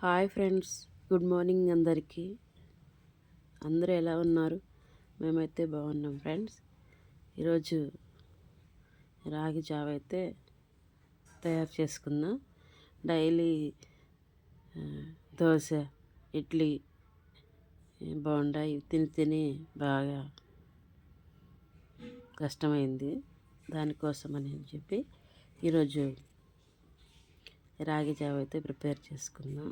Hi friends, good morning అందరికీ. అందరూ ఎలా ఉన్నారు? మేమైతే బాగున్నాం ఫ్రెండ్స్. ఈరోజు రాగి జావ అయితే తయారు చేసుకుందాం. డైలీ దోశ, ఇడ్లీ, బోండా ఇవి తిని తిని బాగా కష్టమైంది. దానికోసం అని చెప్పి ఈరోజు రాగి జావ అయితే ప్రిపేర్ చేసుకుందాం.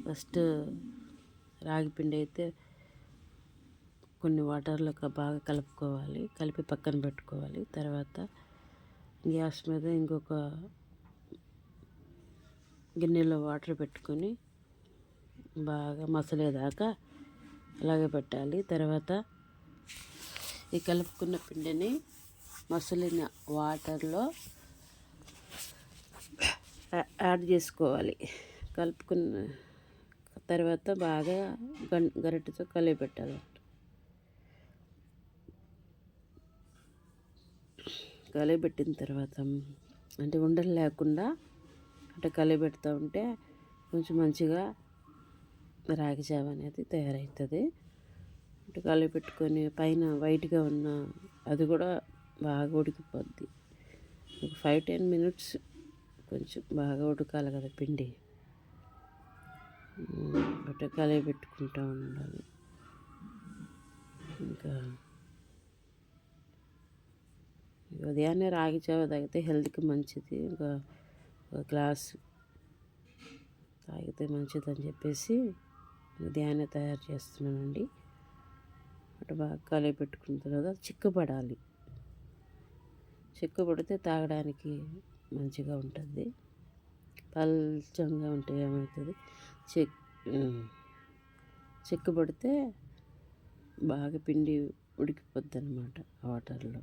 ఫస్ట్ రాగి పిండి అయితే కొన్ని వాటర్లో బాగా కలుపుకోవాలి. కలిపి పక్కన పెట్టుకోవాలి. తర్వాత గ్యాస్ మీద ఇంకొక గిన్నెలో వాటర్ పెట్టుకొని బాగా మసలేదాకా అలాగే పెట్టాలి. తర్వాత ఈ కలుపుకున్న పిండిని మసలిన వాటర్లో యాడ్ చేసుకోవాలి. కలుపుకున్న తర్వాత బాగా గరిటెతో కలిపెట్టాలి. కలిపెట్టిన తర్వాత అంటే ఉండలు లేకుండా అంటే కలిపెడుతూ ఉంటే కొంచెం మంచిగా రాగి జావ అనేది తయారవుతుంది. అంటే కలిపెట్టుకొని పైన వైట్గా ఉన్న అది కూడా బాగా ఉడికిపోద్ది. ఒక 5-10 minutes కొంచెం బాగా ఉడకాలి కదా పిండి. అట్లా కలిపి పెట్టుకుంటూ ఉండాలి. ఇంకా ఉదయాన్నే రాగి జావ తాగితే హెల్త్కి మంచిది. ఒక గ్లాస్ తాగితే మంచిదని చెప్పేసి ఉదయాన్నే తయారు చేస్తున్నానండి. అటు బాగా కలిపి పెట్టుకున్న తర్వాత చిక్కపడాలి. చిక్కపడితే తాగడానికి మంచిగా ఉంటుంది. పల్చంగా ఉంటే ఏమవుతుంది, చిక్కబడితే బాగా పిండి ఉడికిపోద్ది అన్నమాట వాటర్లో.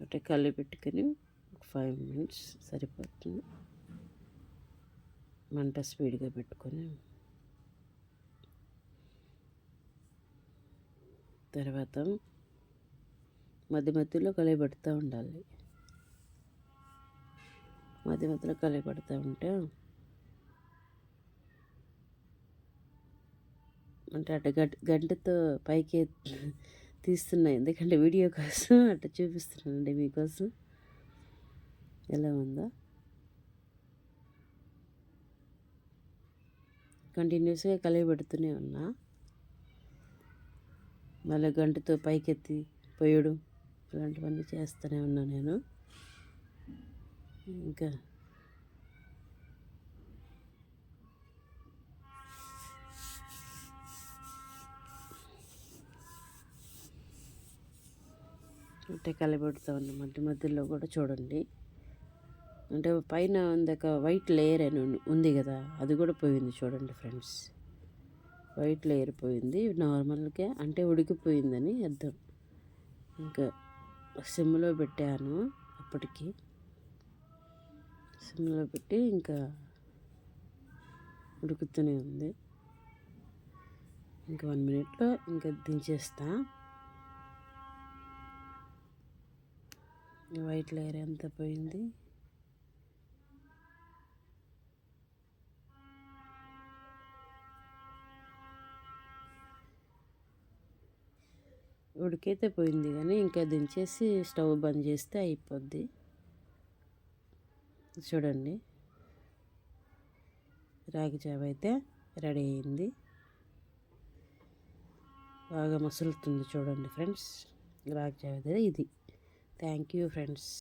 అంటే కలిపి పెట్టుకొని ఒక 5 minutes సరిపోతుంది. మంట స్పీడ్గా పెట్టుకొని తర్వాత మధ్య మధ్యలో కలిపెడుతూ ఉండాలి. మధ్య మధ్యలో కలిపెడుతూ ఉంటే అంటే అటు గంటతో పైకి తీస్తున్నాయి. ఎందుకంటే వీడియో కోసం అట్లా చూపిస్తున్నానండి మీకోసం ఎలా ఉందో. కంటిన్యూస్గా కలిపెడుతూనే ఉన్నా. మళ్ళీ గంటతో పైకెత్తి పోయడం ఇలాంటివన్నీ చేస్తూనే ఉన్నా నేను. ఇంకా అంటే కలిపెడుతూ ఉన్నా. మధ్య మధ్యలో కూడా చూడండి. అంటే పైన ఇందాక వైట్ లేయర్ అని ఉంది కదా, అది కూడా పోయింది చూడండి ఫ్రెండ్స్. వైట్ లేయర్ పోయింది. నార్మల్గా అంటే ఉడికిపోయిందని అర్థం. ఇంకా సిమ్లో పెట్టాను. అప్పటికి సిమ్లో పెట్టి ఇంకా ఉడుకుతూనే ఉంది. ఇంకా 1 minute ఇంకా దించేస్తా. వైట్ లేయర్ ఎంత పోయింది. ఉడికైతే పోయింది కానీ ఇంకా దించేసి స్టవ్ బంద్ చేస్తే అయిపోద్ది. చూడండి, రాగి జావ అయితే రెడీ అయింది. బాగా మసులుతుంది చూడండి ఫ్రెండ్స్. రాగి జావ ఇది. Thank you friends.